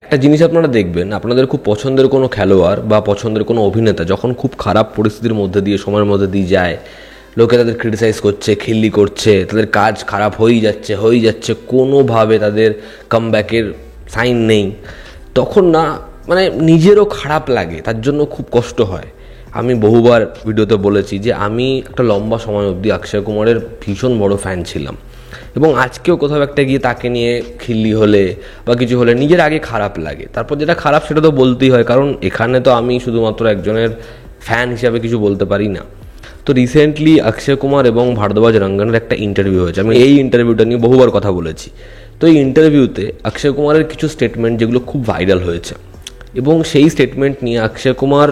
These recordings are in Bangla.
একটা জিনিস আপনারা দেখবেন, আপনাদের খুব পছন্দের কোনো খেলোয়াড় বা পছন্দের কোনো অভিনেতা যখন খুব খারাপ পরিস্থিতির মধ্যে দিয়ে সময়ের মধ্যে দিয়ে যায়, লোকে তাদের ক্রিটিসাইজ করছে, খিল্লি করছে, তাদের কাজ খারাপ হয়েই যাচ্ছে, কোনোভাবে তাদের কামব্যাকের সাইন নেই, তখন না মানে নিজেরও খারাপ লাগে, তার জন্য খুব কষ্ট হয়। আমি বহুবার ভিডিওতে বলেছি যে আমি একটা লম্বা সময় অবধি অক্ষয় কুমারের ভীষণ বড় ফ্যান ছিলাম, এবং আজকেও কোথাও একটা গিয়ে তাকে নিয়ে খিল্লি হলে বা কিছু হলে নিজের আগে খারাপ লাগে, তারপর যেটা খারাপ সেটা তো বলতেই হয়, কারণ এখানে তো আমি শুধুমাত্র একজনের ফ্যান হিসাবে কিছু বলতে পারি না। তো রিসেন্টলি অক্ষয় কুমার এবং ভারদ্বাজ রঙ্গনের একটা ইন্টারভিউ হয়েছে, আমি এই ইন্টারভিউটা নিয়ে বহুবার কথা বলেছি। তো এই ইন্টারভিউতে অক্ষয় কুমারের কিছু স্টেটমেন্ট যেগুলো খুব ভাইরাল হয়েছে, এবং সেই স্টেটমেন্ট নিয়ে অক্ষয় কুমার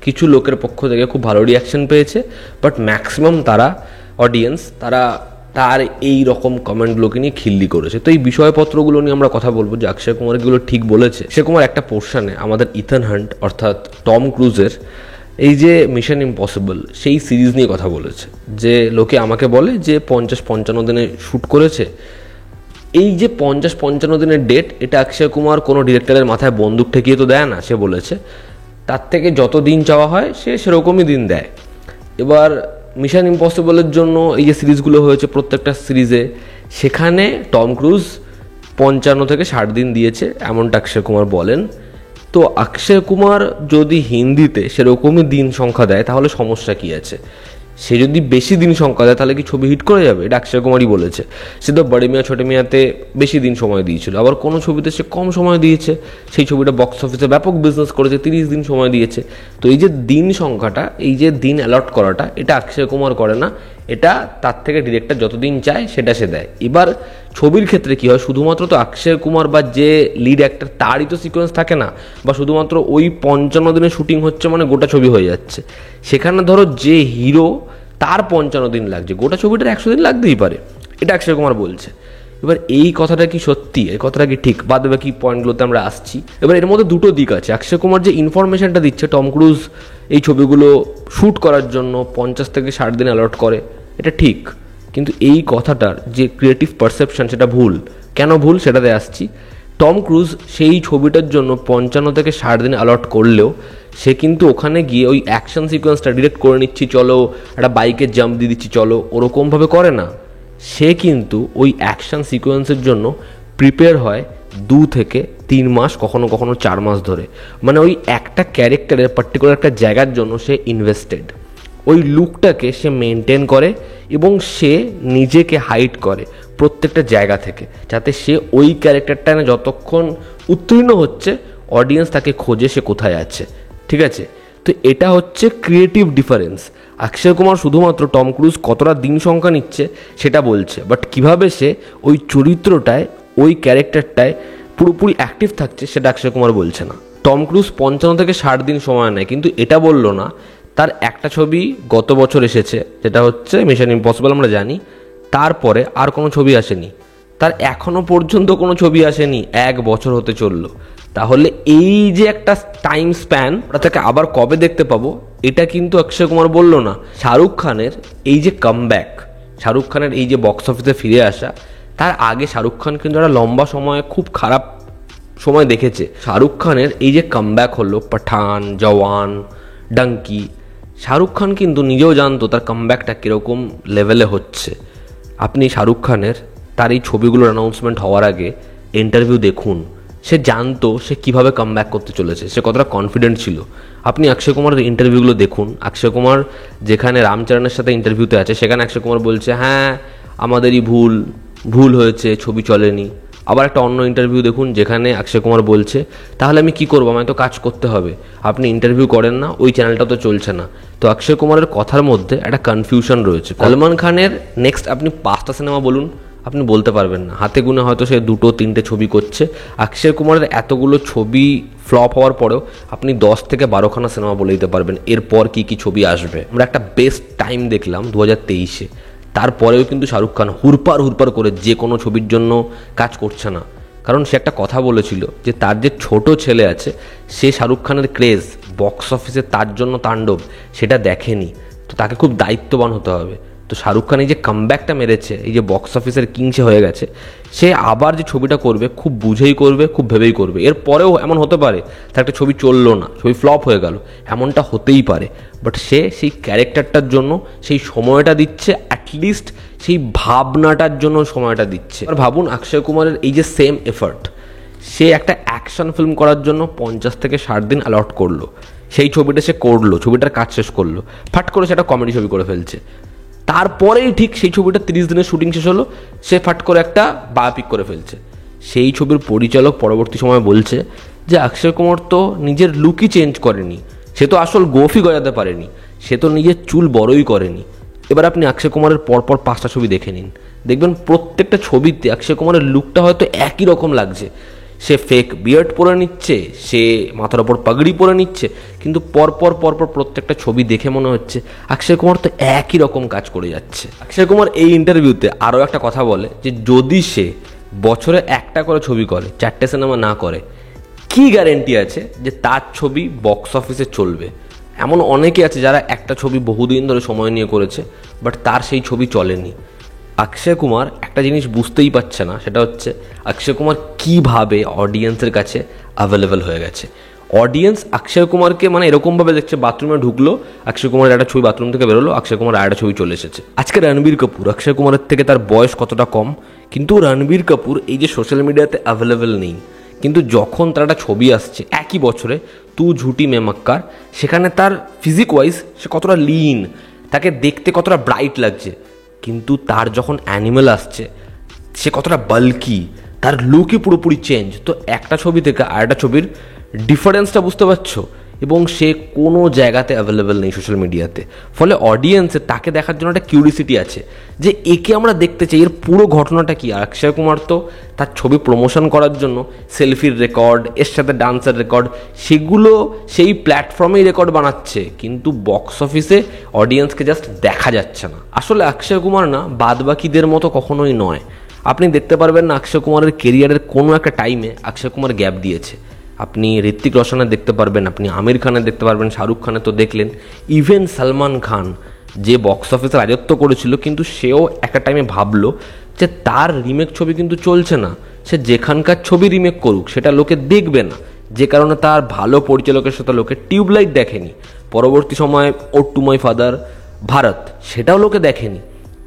কিছু লোকের পক্ষ থেকে খুব ভালো রিয়াকশন পেয়েছে, বাট ম্যাক্সিমাম অডিয়েন্স তার এই রকম কমেন্টগুলোকে নিয়ে খিল্লি করেছে। তো এই বিষয়পত্রগুলো নিয়ে আমরা কথা বলবো যে অক্ষয় কুমার এগুলো ঠিক বলেছে। অক্ষয় কুমার একটা পোর্শনে আমাদের ইথান হান্ট অর্থাৎ টম ক্রুজের এই যে মিশন ইম্পসিবল সেই সিরিজ নিয়ে কথা বলেছে, যে লোকে আমাকে বলে যে 50-55 দিনে শ্যুট করেছে। এই যে 50-55 দিনের ডেট, এটা অক্ষয় কুমার কোনো ডিরেক্টরের মাথায় বন্দুক ঠেকিয়ে তো দেয় না, সে বলেছে তার থেকে যত দিন চাওয়া হয় সে সেরকমই দিন দেয়। এবার মিশন ইম্পসিবলের জন্য এই যে সিরিজগুলো হয়েছে, প্রত্যেকটা সিরিজে সেখানে টম ক্রুজ 55 থেকে 60 দিন দিয়েছে, এমনটা অক্ষয় কুমার বলেন। তো অক্ষয় কুমার যদি হিন্দিতে সেরকমই দিন সংখ্যা দেয় তাহলে সমস্যা কী আছে? সে যদি বেশি দিন সংখ্যা দেয় তাহলে কি ছবি হিট করে যাবে? এটা অক্ষয় কুমারই বলেছে। সে তো বড়ে মিয়াঁ ছোটে মিয়াঁতে বেশি দিন সময় দিয়েছিল, আবার কোনো ছবিতে সে কম সময় দিয়েছে, সেই ছবিটা বক্স অফিসে ব্যাপক বিজনেস করেছে, 30 দিন সময় দিয়েছে। তো এই যে দিন সংখ্যাটা, এই যে দিন অ্যালট করাটা, এটা অক্ষয় কুমার করে না, এটা তার থেকে ডিরেক্টর যতদিন চায় সেটা সে দেয়। এবার ছবির ক্ষেত্রে কী হয়, শুধুমাত্র তো অক্ষয় কুমার বা যে লিড অ্যাক্টর তারই তো সিকোয়েন্স থাকে না, বা শুধুমাত্র ওই 55 দিনে শুটিং হচ্ছে মানে গোটা ছবি হয়ে যাচ্ছে। সেখানে ধরো যে হিরো তার 55 দিন লাগছে, গোটা ছবিটার 100 দিন লাগতেই পারে, এটা অক্ষয় কুমার বলছে। এবার এই কথাটা কি সত্যি, এই কথাটা কি ঠিক? বাদ বাকি পয়েন্টগুলোতে আমরা আসছি। এবার এর মধ্যে দুটো দিক আছে। অক্ষয় কুমার যে ইনফরমেশনটা দিচ্ছে টম ক্রুজ এই ছবিগুলো শ্যুট করার জন্য 50 থেকে 60 দিন অ্যালট করে, এটা ঠিক, কিন্তু এই কথাটার যে ক্রিয়েটিভ পারসেপশন সেটা ভুল। কেন ভুল সেটাতে আসছি। টম ক্রুজ সেই ছবিটার জন্য 55 থেকে 60 দিন অ্যালট করলেও সে কিন্তু ওখানে গিয়ে ওই অ্যাকশন সিকোয়েন্সটা ডিরেক্ট করে নিচ্ছি চলো, একটা বাইকের জাম্প দিয়ে দিচ্ছি চলো, ওরকমভাবে করে না। সে কিন্তু ওই অ্যাকশন সিকোয়েন্সের জন্য প্রিপেয়ার হয় 2 থেকে 3 মাস, কখনো কখনো 4 মাস ধরে। মানে ওই একটা ক্যারেক্টারের পার্টিকুলার একটা জায়গার জন্য সে ইনভেস্টেড, ওই লুকটাকে সে মেনটেন করে এবং সে নিজেকে হাইড করে প্রত্যেকটা জায়গা থেকে, যাতে সে ওই ক্যারেক্টারটা না যতক্ষণ উত্তীর্ণ হচ্ছে অডিয়েন্স তাকে খোঁজে সে কোথায় আছে। ঠিক আছে, তো এটা হচ্ছে ক্রিয়েটিভ ডিফারেন্স। অক্ষয় কুমার শুধুমাত্র টম ক্রুজ কতটা দিন সংখ্যা নিচ্ছে সেটা বলছে, বাট কিভাবে সে ওই চরিত্রটায় ওই ক্যারেক্টারটায় পুরোপুরি অ্যাক্টিভ থাকছে সেটা অক্ষয় কুমার বলছে না। টম ক্রুজ 55 থেকে 60 দিন সময় নেয়, কিন্তু এটা বললো না তার একটা ছবি গত বছর এসেছে, যেটা হচ্ছে মিশন ইম্পসিবল, আমরা জানি। তারপরে আর কোনো ছবি আসেনি, তার এখনো পর্যন্ত কোনো ছবি আসেনি, 1 বছর হতে চললো। তাহলে এই যে একটা টাইম স্প্যান, ওটা থেকে আবার কবে দেখতে পাবো এটা কিন্তু অক্ষয় কুমার বললো না। শাহরুখ খানের এই যে কামব্যাক, শাহরুখ খানের এই যে বক্স অফিসে ফিরে আসা, তার আগে শাহরুখ খান কিন্তু একটা লম্বা সময় খুব খারাপ সময় দেখেছে। শাহরুখ খানের এই যে কামব্যাক হলো, পাঠান, জওয়ান, ডাঙ্কি, শাহরুখ খান কিন্তু নিজেও জানতো তার কামব্যাকটা কীরকম লেভেলে হচ্ছে। আপনি শাহরুখ খানের তার এই ছবিগুলোর অ্যানাউন্সমেন্ট হওয়ার আগে ইন্টারভিউ দেখুন, সে জানতো সে কীভাবে কামব্যাক করতে চলেছে, সে কতটা কনফিডেন্ট ছিল। আপনি অক্ষয় কুমারের ইন্টারভিউগুলো দেখুন, অক্ষয় কুমার যেখানে রামচরণের সাথে ইন্টারভিউতে আছে সেখানে অক্ষয় কুমার বলছে হ্যাঁ আমাদেরই ভুল হয়েছে, ছবি চলেনি। আবার একটা অন্য ইন্টারভিউ দেখুন যেখানে অক্ষয় কুমার বলছে তাহলে আমি কি করবো, আমায় তো কাজ করতে হবে, আপনি ইন্টারভিউ করেন না, ওই চ্যানেলটা তো চলছে না। তো অক্ষয় কুমারের কথার মধ্যে একটা কনফিউশন রয়েছে। সলমান খানের নেক্সট আপনি 5টা সিনেমা বলুন, আপনি বলতে পারবেন না, হাতে গুনে হয়তো সে 2-3টে ছবি করছে। অক্ষয় কুমারের এতগুলো ছবি ফ্লপ হওয়ার পরেও আপনি 10 থেকে 12খানা সিনেমা বলে দিতে পারবেন এরপর কি কি ছবি আসবে। আমরা একটা বেস্ট টাইম দেখলাম 2023-এ, তারপরেও কিন্তু শাহরুখ খান হুরপার করে যে কোনো ছবির জন্য কাজ করছে না, কারণ সে একটা কথা বলেছিল যে তার যে ছোট ছেলে আছে সে শাহরুখ খানের ক্রেজ বক্স অফিসে তার জন্য তাণ্ডব সেটা দেখেনি, তো তাকে খুব দায়িত্ববান হতে হবে। তো শাহরুখ খান এই যে কামব্যাকটা মেরেছে, এই যে বক্স অফিসের কিং সে হয়ে গেছে, সে আবার যে ছবিটা করবে খুব বুঝেই করবে, খুব ভেবেই করবে। এর পরেও এমন হতে পারে তার একটা ছবি চললো না, ছবি ফ্লপ হয়ে গেল, এমনটা হতেই পারে। বাট সে সেই ক্যারেক্টারটার জন্য সেই সময়টা দিচ্ছে, অ্যাটলিস্ট সেই ভাবনাটার জন্য সময়টা দিচ্ছে। আর ভাবুন অক্ষয় কুমারের এই যে সেম এফার্ট, সে একটা অ্যাকশন ফিল্ম করার জন্য 50 থেকে 60 দিন অ্যালট করলো, সেই ছবিটা সে করলো, ছবিটার কাজ শেষ করলো, ফাট করে সেটা কমেডি ছবি করে ফেলছে। তারপরেই ঠিক সেই ছবিটা 30 দিনের শুটিং শেষ হলো, সে ফাট করে একটা বায়োপিক করে ফেলছে। সেই ছবির পরিচালক পরবর্তী সময় বলছে যে অক্ষয় কুমার তো নিজের লুকই চেঞ্জ করেনি, সে তো আসল গোফই গজাতে পারেনি, সে তো নিজের চুল বড়ই করেনি। এবার আপনি অক্ষয় কুমারের পরপর 5টা ছবি দেখে নিন, দেখবেন প্রত্যেকটা ছবিতে অক্ষয় কুমারের লুকটা হয়তো একই রকম লাগছে। সে ফেক বিয়ার্ড পরে নিচ্ছে, সে মাথার ওপর পাগড়ি পরে নিচ্ছে, কিন্তু পরপর প্রত্যেকটা ছবি দেখে মনে হচ্ছে অক্ষয় কুমার তো একই রকম কাজ করে যাচ্ছে। অক্ষয় কুমার এই ইন্টারভিউতে আরও একটা কথা বলে যে যদি সে বছরে একটা করে ছবি করে, 4টে সিনেমা না করে, কি গ্যারেন্টি আছে যে তার ছবি বক্স অফিসে চলবে? এমন অনেকে আছে যারা একটা ছবি বহুদিন ধরে সময় নিয়ে করেছে, বাট তার সেই ছবি চলেনি। অক্ষয় কুমার একটা জিনিস বুঝতেই পারছে না, সেটা হচ্ছে অক্ষয় কুমার কীভাবে অডিয়েন্সের কাছে অ্যাভেলেবেল হয়ে গেছে। অডিয়েন্স অক্ষয় কুমারকে মানে এরকমভাবে দেখছে, বাথরুমে ঢুকলো, অক্ষয় কুমারের একটা ছবি বাথরুম থেকে বেরোলো, অক্ষয় কুমার আরেকটা ছবি চলে এসেছে। আজকে রণবীর কাপুর অক্ষয় কুমারের থেকে তার বয়স কতটা কম, কিন্তু রণবীর কাপুর এই যে সোশ্যাল মিডিয়াতে অ্যাভেলেবেল নেই, কিন্তু যখন তার একটা ছবি আসছে একই বছরে তু ঝুটি মে মক্কার, সেখানে তার ফিজিক ওয়াইজ সে কতটা লিন, তাকে দেখতে কতটা ব্রাইট লাগছে, কিন্তু তার যখন অ্যানিমেল আসছে সে কতটা বাল্কি, তার লুকই পুরোপুরি চেঞ্জ। তো একটা ছবি থেকে আরেকটা ছবির ডিফারেন্সটা বুঝতে পারছো? এবং সে কোনো জায়গাতে অ্যাভেলেবেল নেই সোশ্যাল মিডিয়াতে, ফলে অডিয়েন্সের তাকে দেখার জন্য একটা কিউরিসিটি আছে যে একে আমরা দেখতে চাই, এর পুরো ঘটনাটা কি। আর অক্ষয় কুমার তো তার ছবি প্রমোশন করার জন্য সেলফির রেকর্ড, এর সাথে ডান্সের রেকর্ড, সেগুলো সেই প্ল্যাটফর্মেই রেকর্ড বানাচ্ছে, কিন্তু বক্স অফিসে অডিয়েন্সকে জাস্ট দেখা যাচ্ছে না। আসলে অক্ষয় কুমার না বাদবাকিদের মতো কখনোই নয়। আপনি দেখতে পারবেন না অক্ষয় কুমারের কেরিয়ারের কোনো একটা টাইমে অক্ষয় কুমার গ্যাপ দিয়েছে। আপনি ঋত্বিক রোশনের দেখতে পারবেন, আপনি আমির খানের দেখতে পারবেন, শাহরুখ খানের তো দেখলেন, ইভেন সালমান খান যে বক্স অফিসে রাজত্ব করেছিল, কিন্তু সেও একটা টাইমে ভাবলো যে তার রিমেক ছবি কিন্তু চলছে না, সে যেখানকার ছবি রিমেক করুক সেটা লোকে দেখবে না, যে কারণে তার ভালো পরিচালকের সাথে লোকে টিউবলাইট দেখেনি। পরবর্তী সময়ে ও টু মাই ফাদার, ভারত, সেটাও লোকে দেখেনি।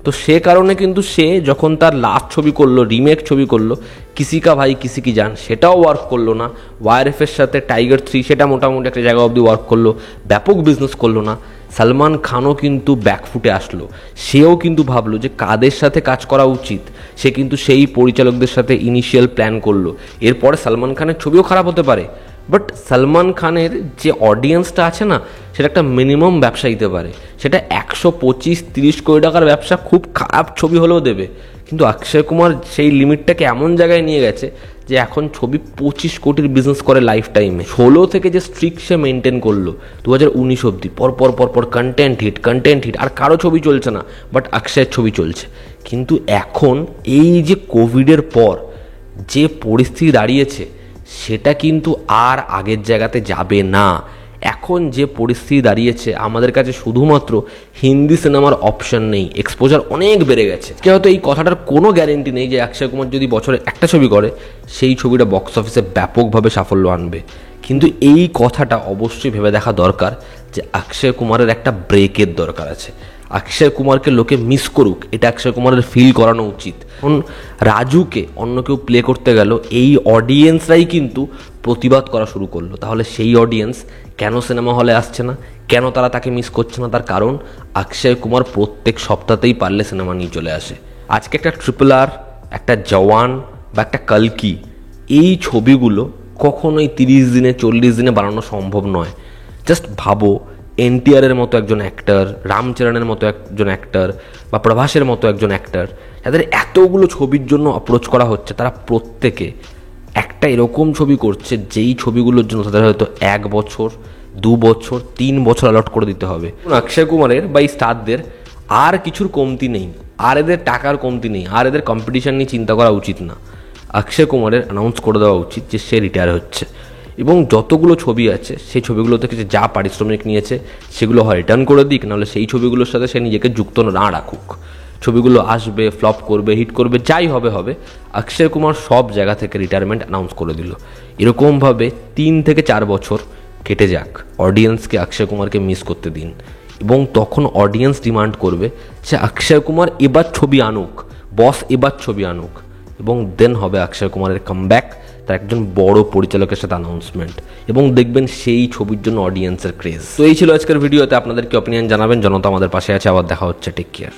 তো সে কারণে কিন্তু সে যখন তার লাস্ট ছবি করলো, রিমেক ছবি করলো, কিসি কা ভাই কিসি কি জান, সেটাও ওয়ার্ক করলো না। ওয়ারএফের সাথে টাইগার 3 সেটা মোটামুটি একটা জায়গা অবধি ওয়ার্ক করলো, ব্যাপক বিজনেস করলো না। সালমান খানও কিন্তু ব্যাকফুটে আসলো, সেও কিন্তু ভাবলো যে কাদের সাথে কাজ করা উচিত, সে কিন্তু সেই পরিচালকদের সাথে ইনিশিয়াল প্ল্যান করলো। এরপরে সালমান খানের ছবিও খারাপ হতে পারে, বাট সালমান খানের যে অডিয়েন্সটা আছে না, সেটা একটা মিনিমাম ব্যবসা দিতে পারে, সেটা 125-30 কোটি টাকার ব্যবসা খুব খারাপ ছবি হলেও দেবে। কিন্তু অক্ষয় কুমার সেই লিমিটটাকে এমন জায়গায় নিয়ে গেছে যে এখন ছবি 25 কোটির বিজনেস করে লাইফ টাইমে। 16 থেকে যে স্ট্রিক সে মেনটেন করলো 2019 অবধি, পরপর কন্টেন্ট হিট, আর কারো ছবি চলছে না, বাট অক্ষয়ের ছবি চলছে। কিন্তু এখন এই যে কোভিডের পর যে পরিস্থিতি দাঁড়িয়েছে, সেটা কিন্তু আর আগের জায়গাতে যাবে না। এখন যে পরিস্থিতি দাঁড়িয়েছে, আমাদের কাছে শুধুমাত্র হিন্দি সিনেমার অপশন নেই, এক্সপোজার অনেক বেড়ে গেছে। হয়তো এই কথাটার কোনো গ্যারেন্টি নেই যে অক্ষয় কুমার যদি বছরে একটা ছবি করে, সেই ছবিটা বক্স অফিসে ব্যাপকভাবে সাফল্য আনবে, কিন্তু এই কথাটা অবশ্যই ভেবে দেখা দরকার যে অক্ষয় কুমারের একটা ব্রেকের দরকার আছে। অক্ষয় কুমারকে লোকে মিস করুক, এটা অক্ষয় কুমারের ফিল করানো উচিত। এখন রাজুকে অন্য কেউ প্লে করতে গেল, এই অডিয়েন্সরাই কিন্তু প্রতিবাদ করা শুরু করলো। তাহলে সেই অডিয়েন্স কেন সিনেমা হলে আসছে না, কেন তারা তাকে মিস করছে না? তার কারণ অক্ষয় কুমার প্রত্যেক সপ্তাহতেই পারলে সিনেমা নিয়ে চলে আসে। আজকে একটা RRR, একটা জওয়ান বা একটা কালকি, এই ছবিগুলো কখনোই 30 দিনে 40 দিনে বানানো সম্ভব নয়। জাস্ট ভাবো, এনটিআরের মতো একজন অ্যাক্টর, রামচরণের মতো একজন অ্যাক্টর, বা প্রভাসের মতো একজন অ্যাক্টর, যাদের এতগুলো ছবির জন্য অ্যাপ্রোচ করা হচ্ছে, তারা প্রত্যেকে একটা এরকম ছবি করছে যেই ছবিগুলোর জন্য তাদের হয়তো 1 বছর, 2 বছর, 3 বছর অ্যালট করে দিতে হবে। অক্ষয় কুমারের বা এই স্টারদের আর কিছুর কমতি নেই, আর এদের টাকার কমতি নেই, আর এদের কম্পিটিশন নিয়ে চিন্তা করা উচিত না। অক্ষয় কুমারের অ্যানাউন্স করে দেওয়া উচিত যে সে রিটায়ার হচ্ছে, এবং যতগুলো ছবি আছে সেই ছবিগুলো থেকে যে যা পারিশ্রমিক নিয়েছে সেগুলো হয় রিটার্ন করে দিক, নাহলে সেই ছবিগুলোর সাথে সে নিজেকে যুক্ত না রাখুক। ছবিগুলো আসবে, ফ্লপ করবে, হিট করবে, যাই হবে হবে। অক্ষয় কুমার সব জায়গা থেকে রিটায়ারমেন্ট অ্যানাউন্স করে দিল। এরকমভাবে 3 থেকে 4 বছর কেটে যাক, অডিয়েন্সকে অক্ষয় কুমারকে মিস করতে দিন, এবং তখন অডিয়েন্স ডিমান্ড করবে যে অক্ষয় কুমার এবার ছবি আনুক, বস এবার ছবি আনুক, এবং দেন হবে অক্ষয় কুমারের কামব্যাক, তার একজন বড় পরিচালকের সাথে অ্যানাউন্সমেন্ট, এবং দেখবেন সেই ছবির জন্য অডিয়েন্সের ক্রেজ। তো এই ছিল আজকের ভিডিওতে, আপনাদের কি অপিনিয়ন জানাবেন। জনতা আমাদের পাশে আছে, আবার দেখা হচ্ছে, টেক কেয়ার।